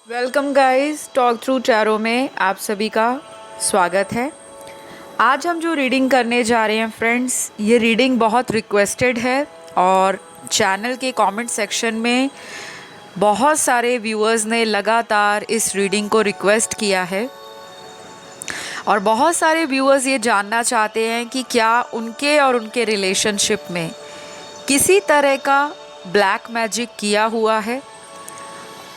Welcome guys, talk through tarot में आप सभी का स्वागत है। आज हम जो रीडिंग करने जा रहे हैं फ्रेंड्स, ये रीडिंग बहुत रिक्वेस्टेड है और चैनल के कमेंट सेक्शन में बहुत सारे व्यूअर्स ने लगातार इस रीडिंग को रिक्वेस्ट किया है और बहुत सारे व्यूअर्स ये जानना चाहते हैं कि क्या उनके और उनके रिलेशनशिप में किसी तरह का ब्लैक मैजिक किया हुआ है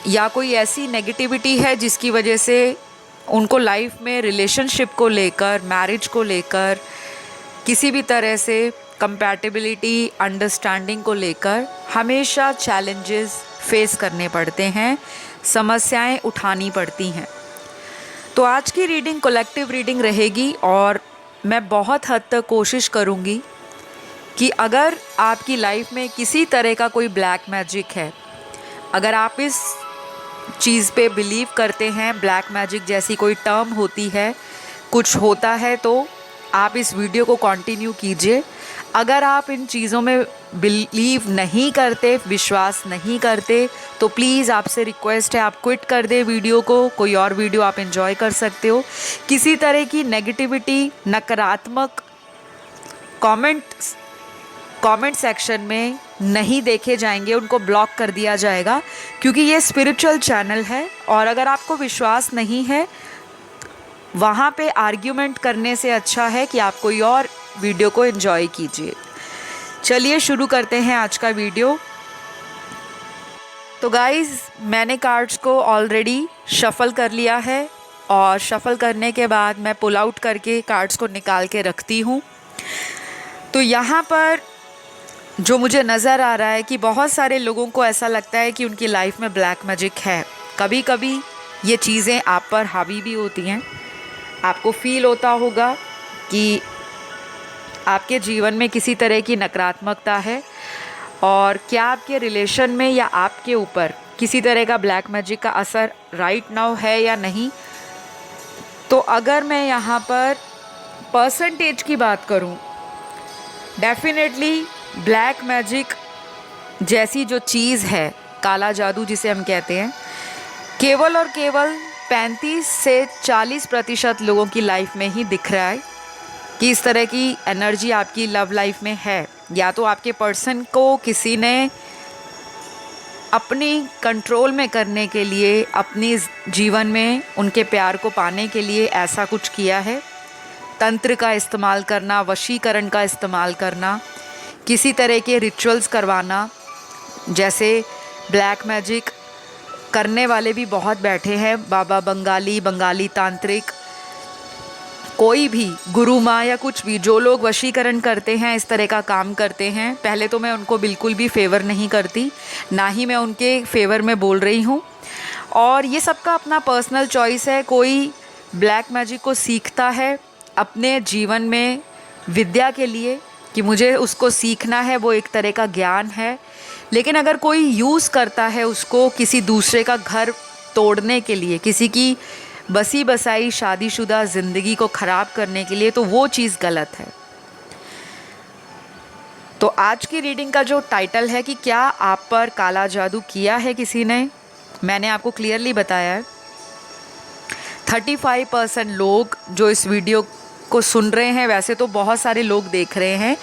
या कोई ऐसी नेगेटिविटी है जिसकी वजह से उनको लाइफ में रिलेशनशिप को लेकर, मैरिज को लेकर, किसी भी तरह से कंपैटिबिलिटी, अंडरस्टैंडिंग को लेकर हमेशा चैलेंजेस फेस करने पड़ते हैं, समस्याएं उठानी पड़ती हैं। तो आज की रीडिंग कलेक्टिव रीडिंग रहेगी और मैं बहुत हद तक कोशिश करूँगी कि अगर आपकी लाइफ में किसी तरह का कोई ब्लैक मैजिक है, अगर आप इस चीज़ पे बिलीव करते हैं, ब्लैक मैजिक जैसी कोई टर्म होती है, कुछ होता है, तो आप इस वीडियो को कंटिन्यू कीजिए। अगर आप इन चीज़ों में बिलीव नहीं करते, विश्वास नहीं करते, तो प्लीज़ आपसे रिक्वेस्ट है आप क्विट कर दें वीडियो को, कोई और वीडियो आप एंजॉय कर सकते हो। किसी तरह की नेगेटिविटी, नकारात्मक कमेंट सेक्शन में नहीं देखे जाएंगे, उनको ब्लॉक कर दिया जाएगा क्योंकि ये स्पिरिचुअल चैनल है और अगर आपको विश्वास नहीं है वहाँ पे आर्ग्यूमेंट करने से अच्छा है कि आप कोई और वीडियो को एंजॉय कीजिए। चलिए शुरू करते हैं आज का वीडियो। तो गाइज़, मैंने कार्ड्स को ऑलरेडी शफ़ल कर लिया है और शफ़ल करने के बाद मैं पुल आउट करके कार्ड्स को निकाल के रखती हूँ। तो यहाँ पर जो मुझे नज़र आ रहा है कि बहुत सारे लोगों को ऐसा लगता है कि उनकी लाइफ में ब्लैक मैजिक है। कभी कभी ये चीज़ें आप पर हावी भी होती हैं। आपको फील होता होगा कि आपके जीवन में किसी तरह की नकारात्मकता है और क्या आपके रिलेशन में या आपके ऊपर किसी तरह का ब्लैक मैजिक का असर राइट नाउ है या नहीं। तो अगर मैं यहाँ पर परसेंटेज की बात करूँ, डेफिनेटली ब्लैक मैजिक जैसी जो चीज़ है, काला जादू जिसे हम कहते हैं, केवल और केवल 35 से 40% लोगों की लाइफ में ही दिख रहा है कि इस तरह की एनर्जी आपकी लव लाइफ में है। या तो आपके पर्सन को किसी ने अपनी कंट्रोल में करने के लिए, अपनी जीवन में उनके प्यार को पाने के लिए ऐसा कुछ किया है। तंत्र का इस्तेमाल करना, वशीकरण का इस्तेमाल करना, किसी तरह के रिचुअल्स करवाना, जैसे ब्लैक मैजिक करने वाले भी बहुत बैठे हैं, बाबा बंगाली तांत्रिक, कोई भी गुरु माँ या कुछ भी, जो लोग वशीकरण करते हैं, इस तरह का काम करते हैं, पहले तो मैं उनको बिल्कुल भी फेवर नहीं करती, ना ही मैं उनके फेवर में बोल रही हूँ। और ये सबका अपना पर्सनल चॉइस है। कोई ब्लैक मैजिक को सीखता है अपने जीवन में विद्या के लिए कि मुझे उसको सीखना है, वो एक तरह का ज्ञान है। लेकिन अगर कोई यूज़ करता है उसको किसी दूसरे का घर तोड़ने के लिए, किसी की बसी बसाई शादीशुदा ज़िंदगी को ख़राब करने के लिए, तो वो चीज़ गलत है। तो आज की रीडिंग का जो टाइटल है कि क्या आप पर काला जादू किया है किसी ने, मैंने आपको क्लियरली बताया है। 35% लोग जो इस वीडियो को सुन रहे हैं, वैसे तो बहुत सारे लोग देख रहे हैं,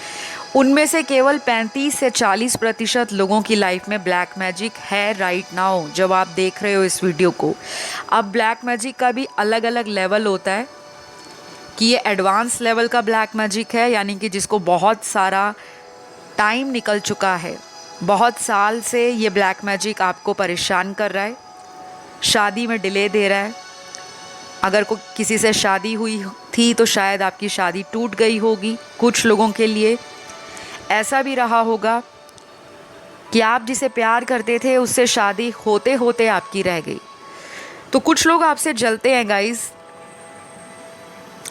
उनमें से केवल 35 से 40% लोगों की लाइफ में ब्लैक मैजिक है राइट नाउ जब आप देख रहे हो इस वीडियो को। अब ब्लैक मैजिक का भी अलग अलग लेवल होता है कि ये एडवांस लेवल का ब्लैक मैजिक है, यानी कि जिसको बहुत सारा टाइम निकल चुका है, बहुत साल से ये ब्लैक मैजिक आपको परेशान कर रहा है, शादी में डिले दे रहा है। अगर किसी से शादी हुई थी तो शायद आपकी शादी टूट गई होगी। कुछ लोगों के लिए ऐसा भी रहा होगा कि आप जिसे प्यार करते थे उससे शादी होते होते आपकी रह गई। तो कुछ लोग आपसे जलते हैं गाइस,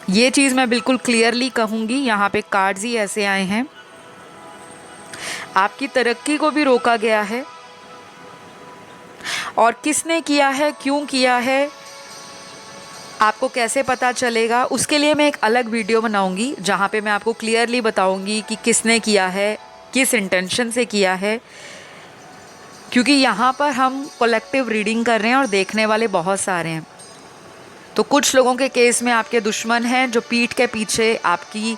ये चीज़ मैं बिल्कुल क्लियरली कहूँगी। यहाँ पे कार्ड्स ही ऐसे आए हैं। आपकी तरक्की को भी रोका गया है और किसने किया है, क्यों किया है, आपको कैसे पता चलेगा, उसके लिए मैं एक अलग वीडियो बनाऊंगी जहाँ पे मैं आपको क्लियरली बताऊंगी कि किसने किया है, किस इंटेंशन से किया है, क्योंकि यहाँ पर हम कलेक्टिव रीडिंग कर रहे हैं और देखने वाले बहुत सारे हैं। तो कुछ लोगों के केस में आपके दुश्मन हैं जो पीठ के पीछे आपकी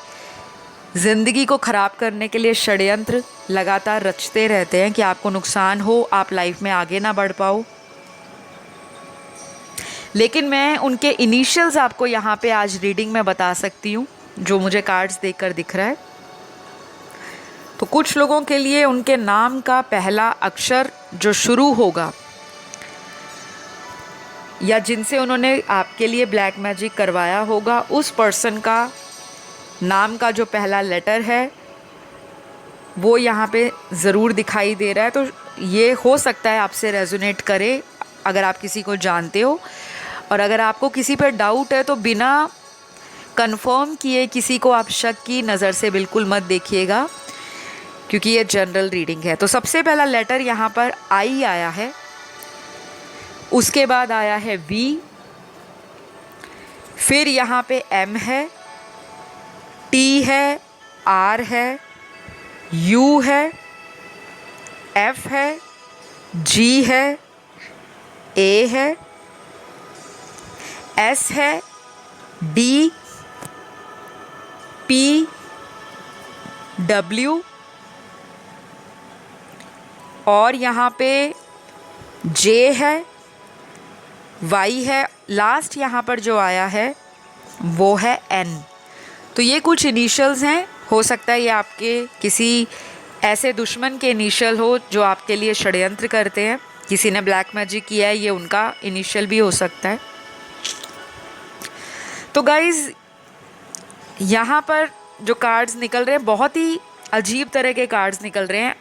ज़िंदगी को ख़राब करने के लिए षड्यंत्र लगातार रचते रहते हैं कि आपको नुकसान हो, आप लाइफ में आगे ना बढ़ पाओ। लेकिन मैं उनके इनिशियल्स आपको यहाँ पे आज रीडिंग में बता सकती हूँ, जो मुझे कार्ड्स देखकर दिख रहा है। तो कुछ लोगों के लिए उनके नाम का पहला अक्षर जो शुरू होगा, या जिनसे उन्होंने आपके लिए ब्लैक मैजिक करवाया होगा, उस पर्सन का नाम का जो पहला लेटर है वो यहाँ पे ज़रूर दिखाई दे रहा है। तो ये हो सकता है आपसे रेजोनेट करे अगर आप किसी को जानते हो। और अगर आपको किसी पर डाउट है तो बिना कंफर्म किए किसी को आप शक की नज़र से बिल्कुल मत देखिएगा, क्योंकि ये जनरल रीडिंग है। तो सबसे पहला लेटर यहाँ पर आई आया है, उसके बाद आया है वी, फिर यहाँ पे एम है, टी है, आर है, यू है, एफ है, जी है, ए है, एस है, डी, पी, डब्ल्यू और यहाँ पे जे है, वाई है, लास्ट यहाँ पर जो आया है वो है एन। तो ये कुछ इनिशियल्स हैं। हो सकता है ये आपके किसी ऐसे दुश्मन के इनिशियल हो जो आपके लिए षड्यंत्र करते हैं। किसी ने ब्लैक मैजिक किया है, ये उनका इनिशियल भी हो सकता है। तो गाइज़, यहाँ पर जो कार्ड्स निकल रहे हैं बहुत ही अजीब तरह के कार्ड्स निकल रहे हैं।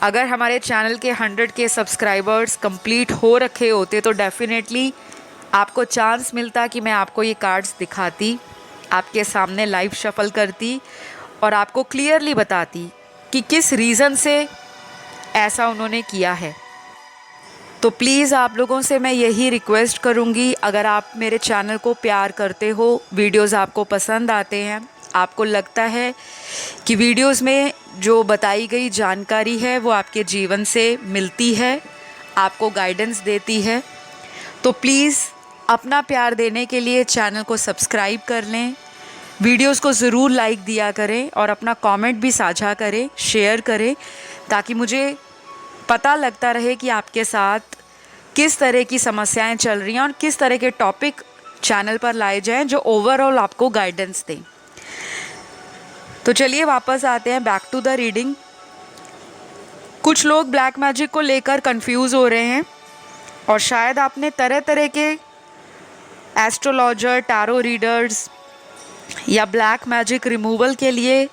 अगर हमारे चैनल के 100 के सब्सक्राइबर्स कंप्लीट हो रखे होते तो डेफिनेटली आपको चांस मिलता कि मैं आपको ये कार्ड्स दिखाती, आपके सामने लाइव शफल करती और आपको क्लियरली बताती कि किस रीज़न से ऐसा उन्होंने किया है। तो प्लीज़ आप लोगों से मैं यही रिक्वेस्ट करूँगी, अगर आप मेरे चैनल को प्यार करते हो, वीडियोस आपको पसंद आते हैं, आपको लगता है कि वीडियोस में जो बताई गई जानकारी है वो आपके जीवन से मिलती है, आपको गाइडेंस देती है, तो प्लीज़ अपना प्यार देने के लिए चैनल को सब्सक्राइब कर लें, वीडियोस को ज़रूर लाइक दिया करें और अपना कमेंट भी साझा करें, शेयर करें, ताकि मुझे पता लगता रहे कि आपके साथ किस तरह की समस्याएं चल रही हैं और किस तरह के टॉपिक चैनल पर लाए जाएं जो ओवरऑल आपको गाइडेंस दें। तो चलिए वापस आते हैं बैक टू द रीडिंग। कुछ लोग ब्लैक मैजिक को लेकर कंफ्यूज हो रहे हैं और शायद आपने तरह तरह के एस्ट्रोलॉजर, टैरो रीडर्स या ब्लैक मैजिक रिमूवल के लिए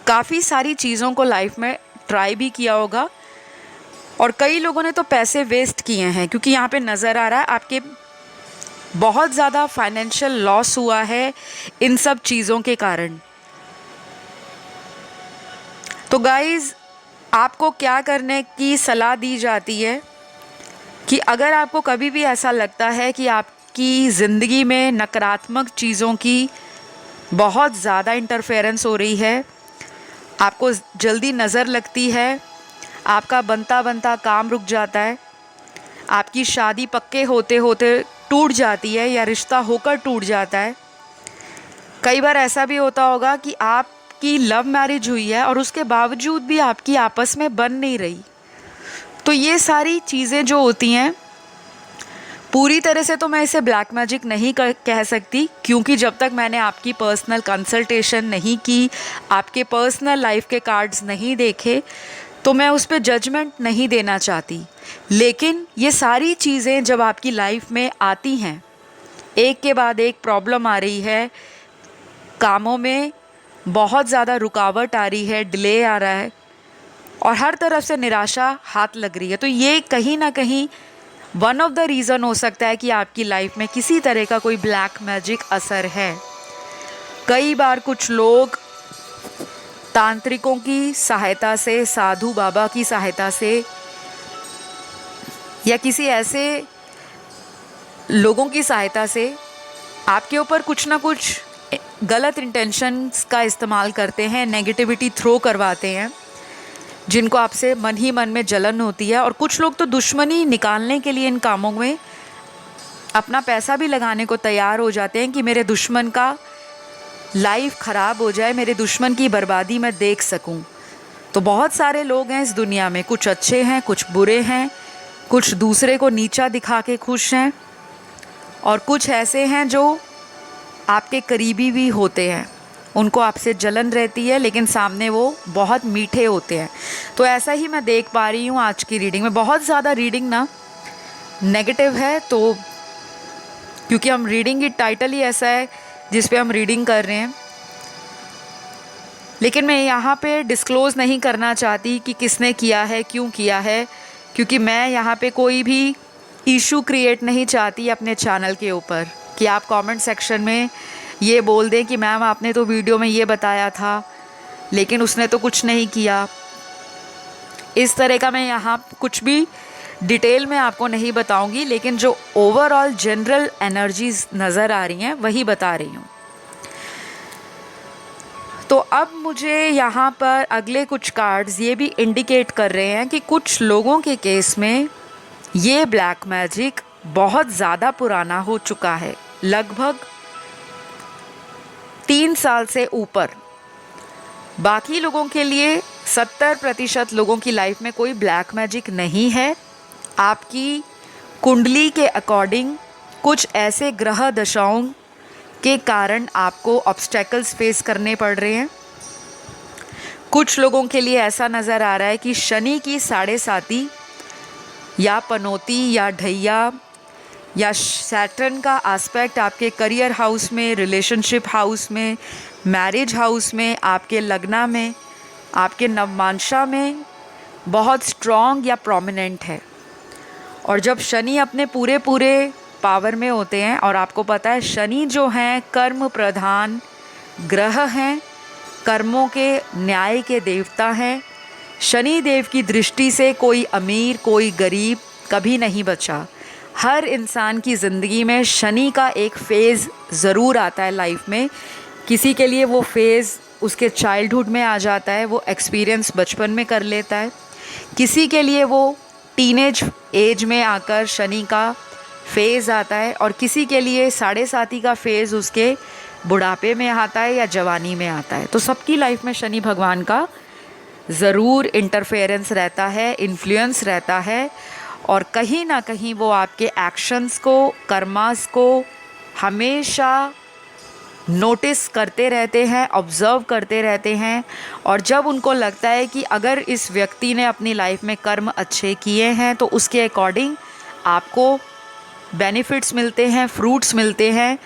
काफ़ी सारी चीज़ों को लाइफ में ट्राई भी किया होगा और कई लोगों ने तो पैसे वेस्ट किए हैं, क्योंकि यहाँ पे नज़र आ रहा है आपके बहुत ज़्यादा फाइनेंशियल लॉस हुआ है इन सब चीज़ों के कारण। तो गाइज़, आपको क्या करने की सलाह दी जाती है कि अगर आपको कभी भी ऐसा लगता है कि आपकी ज़िंदगी में नकारात्मक चीज़ों की बहुत ज़्यादा इंटरफेरेंस हो रही है, आपको जल्दी नज़र लगती है, आपका बनता बनता काम रुक जाता है, आपकी शादी पक्के होते होते टूट जाती है या रिश्ता होकर टूट जाता है, कई बार ऐसा भी होता होगा कि आपकी लव मैरिज हुई है और उसके बावजूद भी आपकी आपस में बन नहीं रही। तो ये सारी चीज़ें जो होती हैं, पूरी तरह से तो मैं इसे ब्लैक मैजिक नहीं कह सकती, क्योंकि जब तक मैंने आपकी पर्सनल कंसल्टेशन नहीं की, आपके पर्सनल लाइफ के कार्ड्स नहीं देखे, तो मैं उस पर जजमेंट नहीं देना चाहती। लेकिन ये सारी चीज़ें जब आपकी लाइफ में आती हैं, एक के बाद एक प्रॉब्लम आ रही है, कामों में बहुत ज़्यादा रुकावट आ रही है, डिले आ रहा है और हर तरफ से निराशा हाथ लग रही है, तो ये कहीं ना कहीं वन ऑफ द रीज़न हो सकता है कि आपकी लाइफ में किसी तरह का कोई ब्लैक मैजिक असर है। कई बार कुछ लोग तांत्रिकों की सहायता से, साधु बाबा की सहायता से या किसी ऐसे लोगों की सहायता से आपके ऊपर कुछ ना कुछ गलत इंटेंशंस का इस्तेमाल करते हैं, नेगेटिविटी थ्रो करवाते हैं। जिनको आपसे मन ही मन में जलन होती है, और कुछ लोग तो दुश्मनी निकालने के लिए इन कामों में अपना पैसा भी लगाने को तैयार हो जाते हैं कि मेरे दुश्मन का लाइफ ख़राब हो जाए, मेरे दुश्मन की बर्बादी मैं देख सकूं। तो बहुत सारे लोग हैं इस दुनिया में, कुछ अच्छे हैं, कुछ बुरे हैं, कुछ दूसरे को नीचा दिखा के खुश हैं, और कुछ ऐसे हैं जो आपके करीबी भी होते हैं, उनको आपसे जलन रहती है लेकिन सामने वो बहुत मीठे होते हैं। तो ऐसा ही मैं देख पा रही हूँ आज की रीडिंग में। बहुत ज़्यादा रीडिंग ना नेगेटिव है, तो क्योंकि हम रीडिंग की टाइटल ही ऐसा है जिस पे हम रीडिंग कर रहे हैं, लेकिन मैं यहाँ पे डिस्क्लोज़ नहीं करना चाहती कि किसने किया है, क्यों किया है, क्योंकि मैं यहाँ पे कोई भी इशू क्रिएट नहीं चाहती अपने चैनल के ऊपर कि आप कमेंट सेक्शन में ये बोल दें कि मैम आपने तो वीडियो में ये बताया था लेकिन उसने तो कुछ नहीं किया। इस तरह का मैं यहाँ कुछ भी डिटेल में आपको नहीं बताऊंगी, लेकिन जो ओवरऑल जनरल एनर्जीज नज़र आ रही हैं वही बता रही हूँ। तो अब मुझे यहाँ पर अगले कुछ कार्ड्स ये भी इंडिकेट कर रहे हैं कि कुछ लोगों के केस में ये ब्लैक मैजिक बहुत ज़्यादा पुराना हो चुका है, लगभग 3 साल से ऊपर। बाकी लोगों के लिए 70% लोगों की लाइफ में कोई ब्लैक मैजिक नहीं है। आपकी कुंडली के अकॉर्डिंग कुछ ऐसे ग्रह दशाओं के कारण आपको ऑब्स्टेकल्स फेस करने पड़ रहे हैं। कुछ लोगों के लिए ऐसा नज़र आ रहा है कि शनि की 7.5 या पनौती या ढैया या सैटर्न का एस्पेक्ट आपके करियर हाउस में, रिलेशनशिप हाउस में, मैरिज हाउस में, आपके लग्ना में, आपके नवमांशा में बहुत स्ट्रॉन्ग या प्रोमिनेंट है। और जब शनि अपने पूरे पावर में होते हैं, और आपको पता है शनि जो हैं कर्म प्रधान ग्रह हैं, कर्मों के न्याय के देवता हैं। शनि देव की दृष्टि से कोई अमीर कोई गरीब कभी नहीं बचा। हर इंसान की ज़िंदगी में शनि का एक फ़ेज़ ज़रूर आता है लाइफ में। किसी के लिए वो फ़ेज़ उसके चाइल्डहुड में आ जाता है, वो एक्सपीरियंस बचपन में कर लेता है। किसी के लिए वो टीनेज एज में आकर शनि का फ़ेज़ आता है, और किसी के लिए 7.5 का फ़ेज़ उसके बुढ़ापे में आता है या जवानी में आता है। तो सबकी लाइफ में शनि भगवान का ज़रूर इंटरफेरेंस रहता है, इन्फ्लुएंस रहता है, और कहीं ना कहीं वो आपके एक्शंस को, कर्मास को हमेशा नोटिस करते रहते हैं, ऑब्ज़र्व करते रहते हैं। और जब उनको लगता है कि अगर इस व्यक्ति ने अपनी लाइफ में कर्म अच्छे किए हैं तो उसके अकॉर्डिंग आपको बेनिफिट्स मिलते हैं, फ्रूट्स मिलते हैं,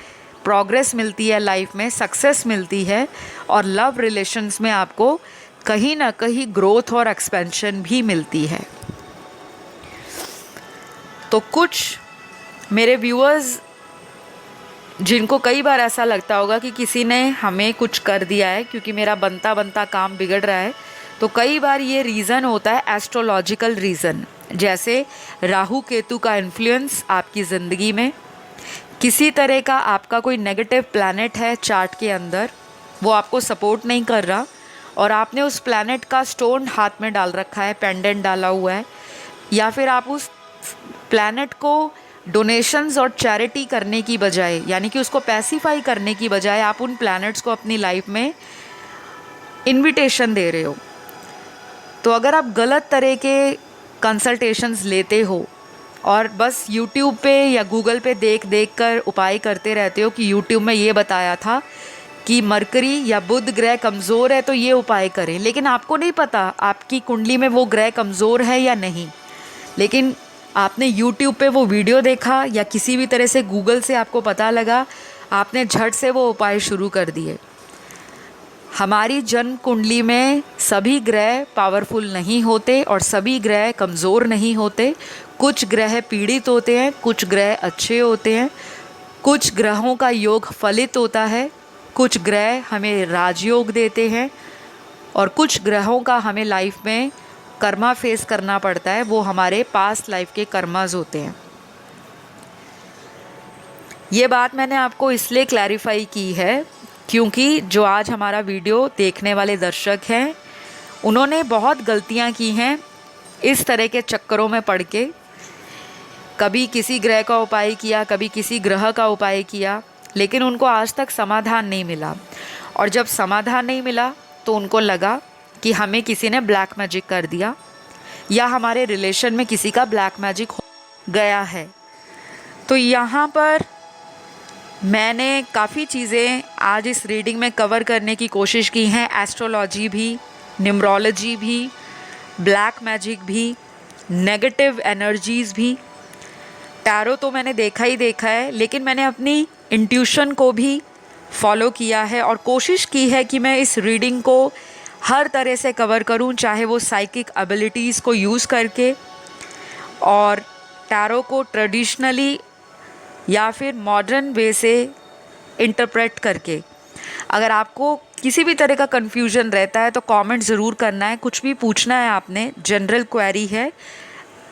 प्रोग्रेस मिलती है लाइफ में, सक्सेस मिलती है, और लव रिलेशंस में आपको कहीं ना कहीं ग्रोथ और एक्सपेंशन भी मिलती है। तो कुछ मेरे व्यूअर्स जिनको कई बार ऐसा लगता होगा कि किसी ने हमें कुछ कर दिया है क्योंकि मेरा बनता बनता काम बिगड़ रहा है, तो कई बार ये रीज़न होता है एस्ट्रोलॉजिकल रीज़न, जैसे राहु केतु का इन्फ्लुएंस आपकी ज़िंदगी में, किसी तरह का आपका कोई नेगेटिव प्लैनेट है चार्ट के अंदर, वो आपको सपोर्ट नहीं कर रहा और आपने उस प्लैनेट का स्टोन हाथ में डाल रखा है, पेंडेंट डाला हुआ है, या फिर आप उस प्लैनेट को डोनेशंस और चैरिटी करने की बजाय, यानी कि उसको पैसिफाई करने की बजाय आप उन प्लैनेट्स को अपनी लाइफ में इनविटेशन दे रहे हो। तो अगर आप गलत तरह के कंसल्टेशंस लेते हो और बस यूट्यूब पे या गूगल पे देख देख कर उपाय करते रहते हो कि यूट्यूब में ये बताया था कि मरकरी या बुध ग्रह कमज़ोर है तो ये उपाय करें, लेकिन आपको नहीं पता आपकी कुंडली में वो ग्रह कमज़ोर है या नहीं, लेकिन आपने यूट्यूब पे वो वीडियो देखा या किसी भी तरह से गूगल से आपको पता लगा, आपने झट से वो उपाय शुरू कर दिए। हमारी जन्म कुंडली में सभी ग्रह पावरफुल नहीं होते और सभी ग्रह कमज़ोर नहीं होते। कुछ ग्रह पीड़ित होते हैं, कुछ ग्रह अच्छे होते हैं, कुछ ग्रहों का योग फलित होता है, कुछ ग्रह हमें राजयोग देते हैं, और कुछ ग्रहों का हमें लाइफ में कर्मा फेस करना पड़ता है, वो हमारे पास्ट लाइफ के कर्माज होते हैं। ये बात मैंने आपको इसलिए क्लैरिफाई की है क्योंकि जो आज हमारा वीडियो देखने वाले दर्शक हैं उन्होंने बहुत गलतियां की हैं इस तरह के चक्करों में पड़ के। कभी किसी ग्रह का उपाय किया, कभी किसी ग्रह का उपाय किया, लेकिन उनको आज तक समाधान नहीं मिला। और जब समाधान नहीं मिला तो उनको लगा कि हमें किसी ने ब्लैक मैजिक कर दिया या हमारे रिलेशन में किसी का ब्लैक मैजिक हो गया है। तो यहाँ पर मैंने काफ़ी चीज़ें आज इस रीडिंग में कवर करने की कोशिश की हैं। एस्ट्रोलॉजी भी, न्यूमरोलॉजी भी, ब्लैक मैजिक भी, नेगेटिव एनर्जीज़ भी। टैरो तो मैंने देखा ही देखा है, लेकिन मैंने अपनी इंट्यूशन को भी फॉलो किया है और कोशिश की है कि मैं इस रीडिंग को हर तरह से कवर करूं, चाहे वो साइकिक एबिलिटीज़ को यूज़ करके और टैरो को ट्रेडिशनली या फिर मॉडर्न वे से इंटरप्रेट करके। अगर आपको किसी भी तरह का कन्फ्यूजन रहता है तो कमेंट ज़रूर करना है। कुछ भी पूछना है आपने, जनरल क्वेरी है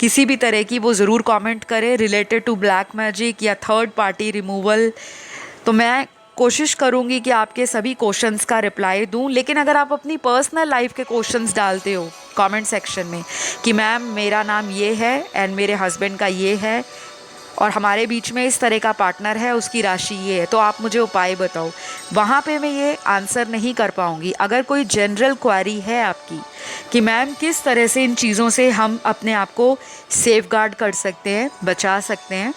किसी भी तरह की, वो ज़रूर कमेंट करें रिलेटेड टू ब्लैक मैजिक या थर्ड पार्टी रिमूवल। तो मैं कोशिश करूँगी कि आपके सभी क्वेश्चंस का रिप्लाई दूं। लेकिन अगर आप अपनी पर्सनल लाइफ के क्वेश्चंस डालते हो कमेंट सेक्शन में कि मैम मेरा नाम ये है एंड मेरे हस्बैंड का ये है और हमारे बीच में इस तरह का पार्टनर है, उसकी राशि ये है, तो आप मुझे उपाय बताओ, वहाँ पे मैं ये आंसर नहीं कर पाऊँगी। अगर कोई जनरल क्वेरी है आपकी कि मैम किस तरह से इन चीज़ों से हम अपने आप को सेफगार्ड कर सकते हैं, बचा सकते हैं,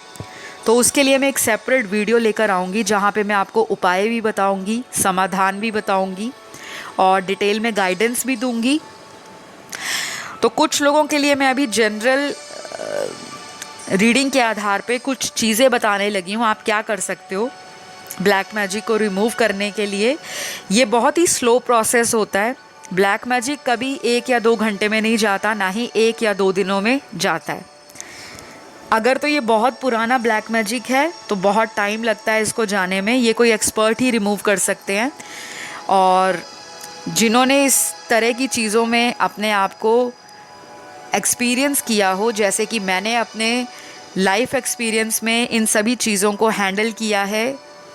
तो उसके लिए मैं एक सेपरेट वीडियो लेकर आऊँगी जहाँ पे मैं आपको उपाय भी बताऊँगी, समाधान भी बताऊँगी और डिटेल में गाइडेंस भी दूँगी। तो कुछ लोगों के लिए मैं अभी जनरल रीडिंग के आधार पे कुछ चीज़ें बताने लगी हूँ। आप क्या कर सकते हो ब्लैक मैजिक को रिमूव करने के लिए। ये बहुत ही स्लो प्रोसेस होता है। ब्लैक मैजिक कभी 1 या 2 घंटे में नहीं जाता, ना ही 1 या 2 दिनों में जाता है। अगर तो ये बहुत पुराना ब्लैक मैजिक है तो बहुत टाइम लगता है इसको जाने में, ये कोई एक्सपर्ट ही रिमूव कर सकते हैं। और जिन्होंने इस तरह की चीज़ों में अपने आप को एक्सपीरियंस किया हो, जैसे कि मैंने अपने लाइफ एक्सपीरियंस में इन सभी चीज़ों को हैंडल किया है,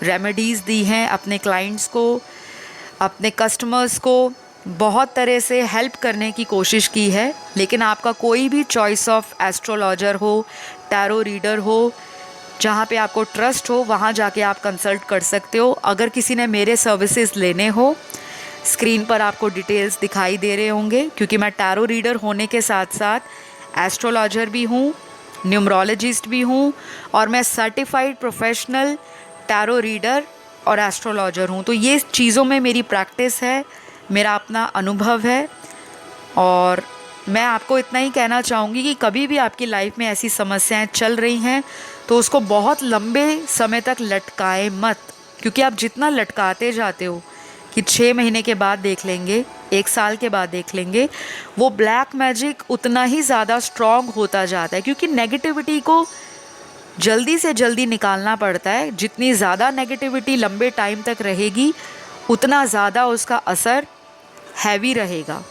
रेमेडीज़ दी हैं अपने क्लाइंट्स को, अपने कस्टमर्स को, बहुत तरह से हेल्प करने की कोशिश की है। लेकिन आपका कोई भी चॉइस ऑफ एस्ट्रोलॉजर हो, टैरो रीडर हो, जहाँ पे आपको ट्रस्ट हो, वहाँ जाके आप कंसल्ट कर सकते हो। अगर किसी ने मेरे सर्विसेज लेने हो, स्क्रीन पर आपको डिटेल्स दिखाई दे रहे होंगे, क्योंकि मैं टैरो रीडर होने के साथ साथ एस्ट्रोलॉजर भी हूँ, न्यूमरोलॉजिस्ट भी हूँ और मैं सर्टिफाइड प्रोफेशनल टैरो रीडर और एस्ट्रोलॉजर हूँ। तो ये चीज़ों में मेरी प्रैक्टिस है, मेरा अपना अनुभव है। और मैं आपको इतना ही कहना चाहूँगी कि कभी भी आपकी लाइफ में ऐसी समस्याएं चल रही हैं तो उसको बहुत लंबे समय तक लटकाए मत, क्योंकि आप जितना लटकाते जाते हो कि 6 महीने के बाद देख लेंगे, 1 साल के बाद देख लेंगे, वो ब्लैक मैजिक उतना ही ज़्यादा स्ट्रॉन्ग होता जाता है। क्योंकि नेगेटिविटी को जल्दी से जल्दी निकालना पड़ता है। जितनी ज़्यादा नेगेटिविटी लंबे टाइम तक रहेगी उतना ज़्यादा उसका असर हैवी रहेगा।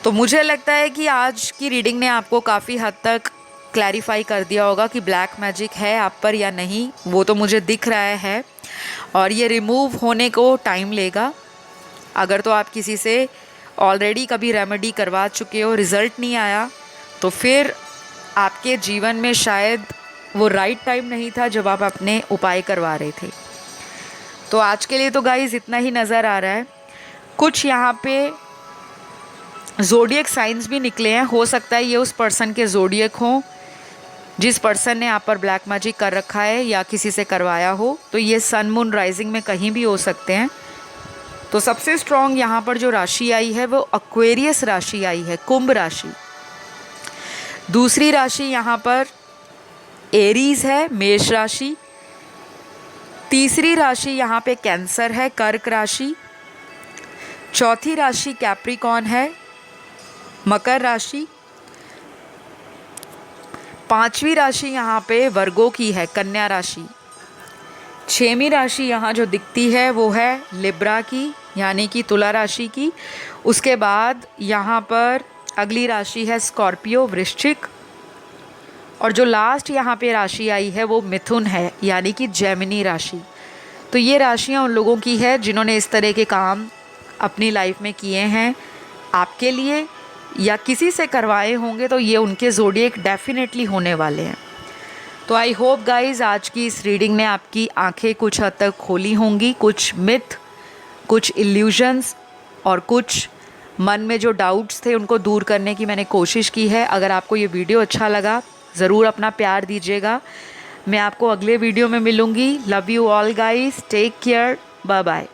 तो मुझे लगता है कि आज की रीडिंग ने आपको काफ़ी हद तक क्लैरिफाई कर दिया होगा कि ब्लैक मैजिक है आप पर या नहीं। वो तो मुझे दिख रहा है और ये रिमूव होने को टाइम लेगा। अगर तो आप किसी से ऑलरेडी कभी रेमेडी करवा चुके हो, रिज़ल्ट नहीं आया, तो फिर आपके जीवन में शायद वो राइट टाइम नहीं था जब आप अपने उपाय करवा रहे थे। तो आज के लिए तो गाइस इतना ही नज़र आ रहा है। कुछ यहाँ पे ज़ोडिएक साइंस भी निकले हैं। हो सकता है ये उस पर्सन के ज़ोडिएक हों जिस पर्सन ने आप पर ब्लैक मैजिक कर रखा है या किसी से करवाया हो। तो ये सन मून राइजिंग में कहीं भी हो सकते हैं। तो सबसे स्ट्रॉन्ग यहाँ पर जो राशि आई है वो एक्वेरियस राशि आई है, कुंभ राशि। दूसरी राशि यहाँ पर एरीज है, मेष राशि। तीसरी राशि यहाँ पे कैंसर है, कर्क राशि। चौथी राशि कैप्रिकॉर्न है, मकर राशि। पांचवी राशि यहाँ पे वर्गो की है, कन्या राशि। छठवीं राशि यहाँ जो दिखती है वो है लिब्रा की, यानी कि तुला राशि की। उसके बाद यहाँ पर अगली राशि है स्कॉर्पियो, वृश्चिक। और जो लास्ट यहाँ पे राशि आई है वो मिथुन है, यानी कि जेमिनी राशि। तो ये राशियाँ उन लोगों की है जिन्होंने इस तरह के काम अपनी लाइफ में किए हैं आपके लिए या किसी से करवाए होंगे तो ये उनके ज़ोडिएक डेफिनेटली होने वाले हैं। तो आई होप गाइज़ आज की इस रीडिंग ने आपकी आंखें कुछ हद तक खोली होंगी, कुछ मिथ, कुछ इल्यूजन्स और कुछ मन में जो डाउट्स थे उनको दूर करने की मैंने कोशिश की है। अगर आपको ये वीडियो अच्छा लगा ज़रूर अपना प्यार दीजिएगा। मैं आपको अगले वीडियो में मिलूँगी। Love you all guys, take care, bye bye.